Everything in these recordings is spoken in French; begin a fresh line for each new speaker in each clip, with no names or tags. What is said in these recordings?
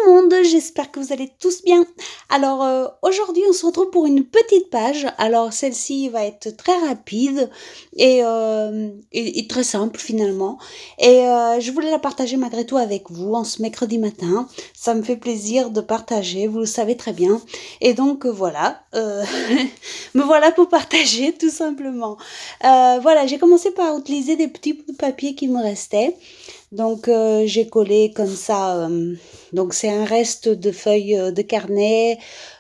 le monde, j'espère que vous allez tous bien. Alors aujourd'hui on se retrouve pour une petite page. Alors celle-ci va être très rapide et très simple finalement. Et je voulais la partager malgré tout avec vous en ce mercredi matin. Ça me fait plaisir de partager, vous le savez très bien. Et donc voilà, me voilà pour partager tout simplement. Voilà, j'ai commencé par utiliser des petits bouts de papier qui me restaient. Donc j'ai collé comme ça, donc c'est un reste de feuilles de carnet,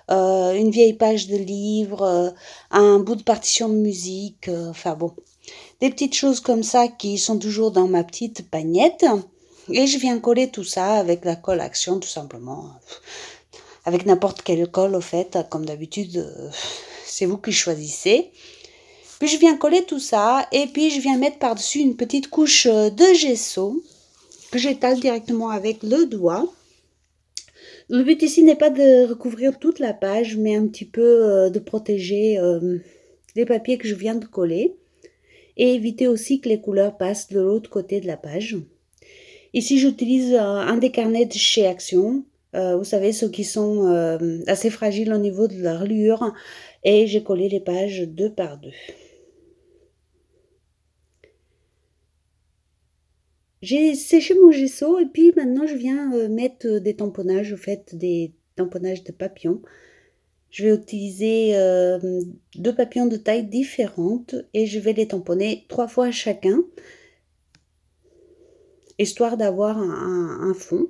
une vieille page de livre, un bout de partition de musique, enfin bon, des petites choses comme ça qui sont toujours dans ma petite pagnette. Et je viens coller tout ça avec la colle Action tout simplement, avec n'importe quelle colle au fait, comme d'habitude, c'est vous qui choisissez. Puis je viens coller tout ça et puis je viens mettre par-dessus une petite couche de gesso que j'étale directement avec le doigt. Le but ici n'est pas de recouvrir toute la page, mais un petit peu de protéger les papiers que je viens de coller et éviter aussi que les couleurs passent de l'autre côté de la page. Ici, j'utilise un des carnets de chez Action. Vous savez, ceux qui sont assez fragiles au niveau de leur reliure. Et j'ai collé les pages deux par deux. J'ai séché mon gesso et puis maintenant je viens mettre des tamponnages, au fait, des tamponnages de papillons. Je vais utiliser deux papillons de taille différente et je vais les tamponner 3 fois chacun, histoire d'avoir un fond.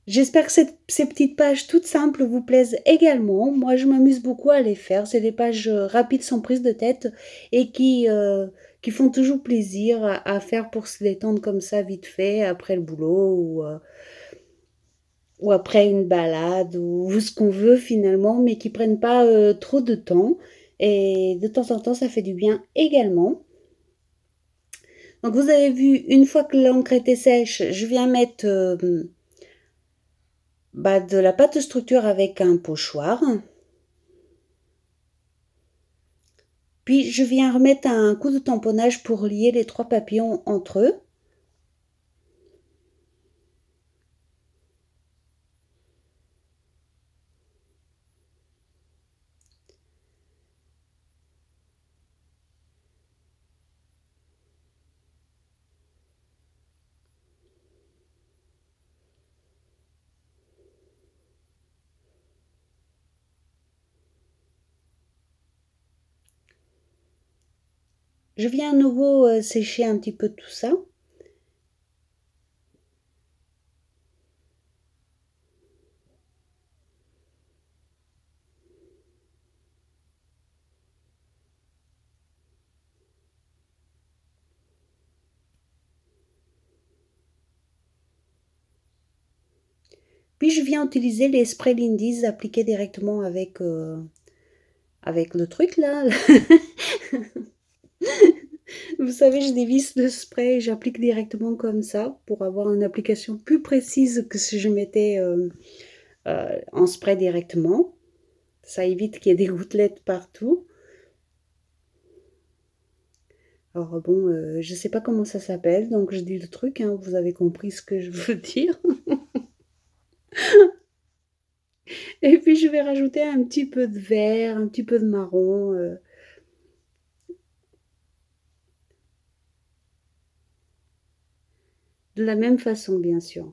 J'espère que ces petites pages toutes simples vous plaisent également. Moi, je m'amuse beaucoup à les faire. C'est des pages rapides sans prise de tête et qui font toujours plaisir à faire pour se détendre comme ça vite fait après le boulot ou après une balade ou ce qu'on veut finalement, mais qui prennent pas trop de temps. Et de temps en temps, ça fait du bien également. Donc vous avez vu, une fois que l'encre était sèche, je viens mettre de la pâte de structure avec un pochoir. Puis je viens remettre un coup de tamponnage pour lier les 3 papillons entre eux. Je viens à nouveau sécher un petit peu tout ça. Puis je viens utiliser les sprays Lindy's appliqués directement avec le truc là. Vous savez, je dévisse le spray et j'applique directement comme ça pour avoir une application plus précise que si je mettais en spray directement. Ça évite qu'il y ait des gouttelettes partout. Alors bon, je sais pas comment ça s'appelle, donc je dis le truc, hein, vous avez compris ce que je veux dire. Et puis je vais rajouter un petit peu de vert, un petit peu de marron. De la même façon, bien sûr.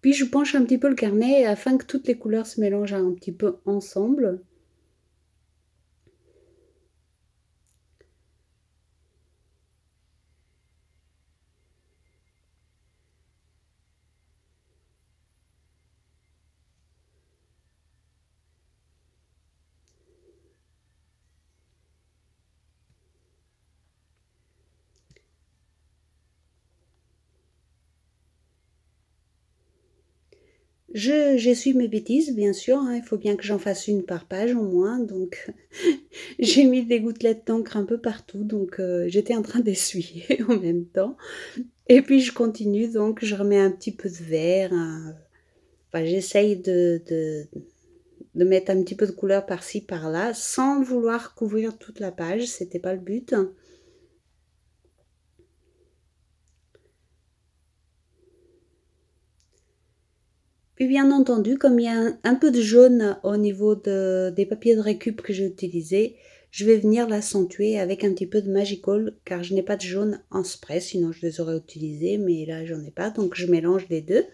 Puis je penche un petit peu le carnet afin que toutes les couleurs se mélangent un petit peu ensemble. J'essuie mes bêtises, bien sûr, hein, il faut bien que j'en fasse une par page au moins, donc j'ai mis des gouttelettes d'encre un peu partout, donc j'étais en train d'essuyer en même temps. Et puis je continue, donc je remets un petit peu de vert, enfin j'essaye de mettre un petit peu de couleur par-ci, par-là, sans vouloir couvrir toute la page, c'était pas le but. Puis bien entendu, comme il y a un peu de jaune au niveau des papiers de récup que j'ai utilisés, je vais venir l'accentuer avec un petit peu de Magical, car je n'ai pas de jaune en spray, sinon je les aurais utilisés, mais là j'en ai pas, donc je mélange les deux.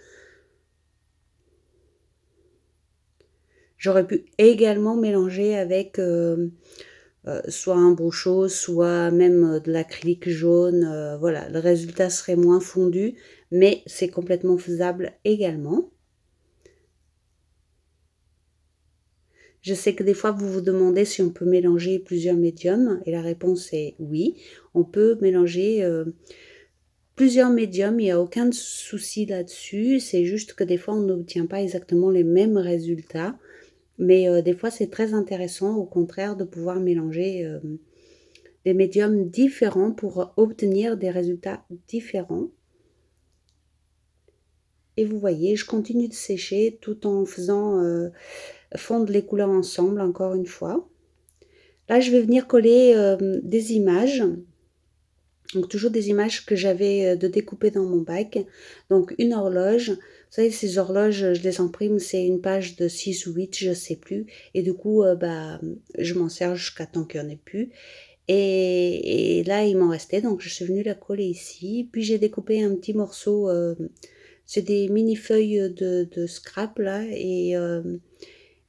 J'aurais pu également mélanger avec soit un Bruchot, soit même de l'acrylique jaune. Voilà, le résultat serait moins fondu, mais c'est complètement faisable également. Je sais que des fois vous vous demandez si on peut mélanger plusieurs médiums et la réponse est oui. On peut mélanger plusieurs médiums, il n'y a aucun souci là-dessus. C'est juste que des fois on n'obtient pas exactement les mêmes résultats. Mais des fois c'est très intéressant au contraire de pouvoir mélanger des médiums différents pour obtenir des résultats différents. Et vous voyez, je continue de sécher tout en faisant fondre les couleurs ensemble encore une fois. Là, je vais venir coller des images. Donc toujours des images que j'avais de découper dans mon bac. Donc une horloge. Vous savez, ces horloges, je les imprime, c'est une page de 6 ou 8, je ne sais plus. Et du coup, je m'en sers jusqu'à temps qu'il n'y en ait plus. Et là, il m'en restait, donc je suis venue la coller ici. Puis j'ai découpé un petit morceau, c'est des mini-feuilles de scrap là,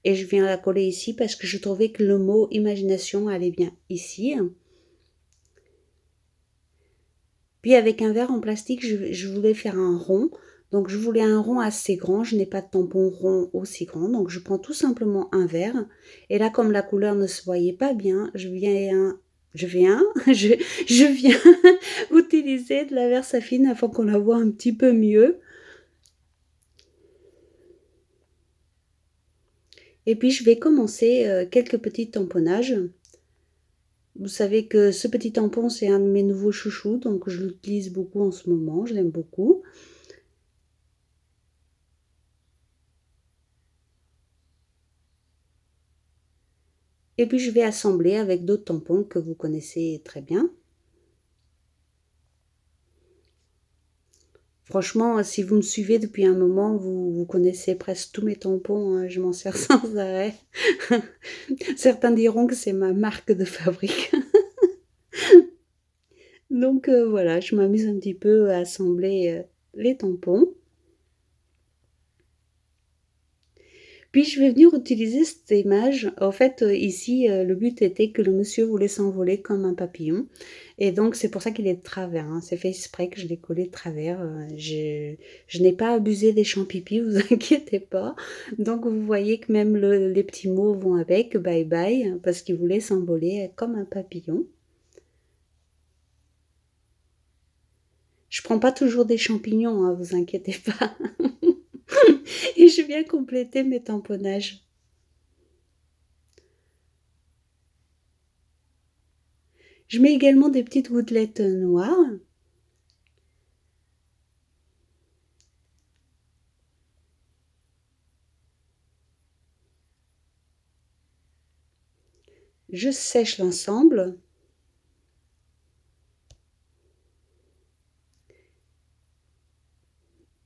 et je viens la coller ici parce que je trouvais que le mot imagination allait bien ici. Puis avec un verre en plastique, je voulais faire un rond. Donc je voulais un rond assez grand, je n'ai pas de tampon rond aussi grand, donc je prends tout simplement un verre. Et là, comme la couleur ne se voyait pas bien, je viens je viens utiliser de la Versafine afin qu'on la voit un petit peu mieux. Et puis je vais commencer quelques petits tamponnages. Vous savez que ce petit tampon, c'est un de mes nouveaux chouchous, donc je l'utilise beaucoup en ce moment, je l'aime beaucoup. Et puis je vais assembler avec d'autres tampons que vous connaissez très bien. Franchement, si vous me suivez depuis un moment, vous connaissez presque tous mes tampons, hein, je m'en sers sans arrêt. Certains diront que c'est ma marque de fabrique. Donc voilà, je m'amuse un petit peu à assembler les tampons. Puis je vais venir utiliser cette image. En fait, ici, le but était que le monsieur voulait s'envoler comme un papillon. Et donc, c'est pour ça qu'il est de travers, hein. C'est fait exprès que je l'ai collé de travers. Je n'ai pas abusé des champs-pipi, vous inquiétez pas. Donc, vous voyez que même les petits mots vont avec, bye bye, parce qu'il voulait s'envoler comme un papillon. Je prends pas toujours des champignons, hein, vous inquiétez pas. Et je viens compléter mes tamponnages. Je mets également des petites gouttelettes noires. Je sèche l'ensemble.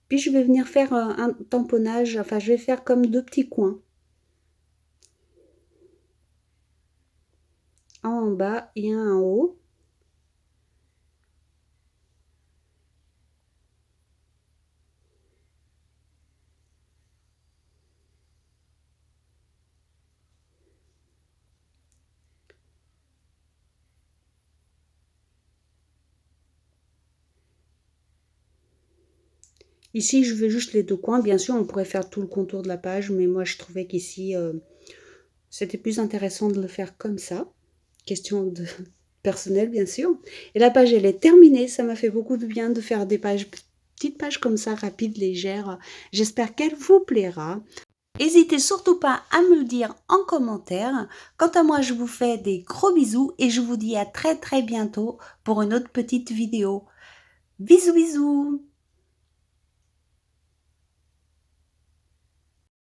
Puis je vais venir faire un tamponnage, enfin je vais faire comme deux petits coins. Un en bas et un en haut. Ici, je veux juste les deux coins. Bien sûr, on pourrait faire tout le contour de la page, mais moi, je trouvais qu'ici, c'était plus intéressant de le faire comme ça. Question de personnelle, bien sûr. Et la page, elle est terminée. Ça m'a fait beaucoup de bien de faire des pages petite page comme ça, rapide, légère. J'espère qu'elle vous plaira. N'hésitez surtout pas à me le dire en commentaire. Quant à moi, je vous fais des gros bisous et je vous dis à très très bientôt pour une autre petite vidéo. Bisous bisous!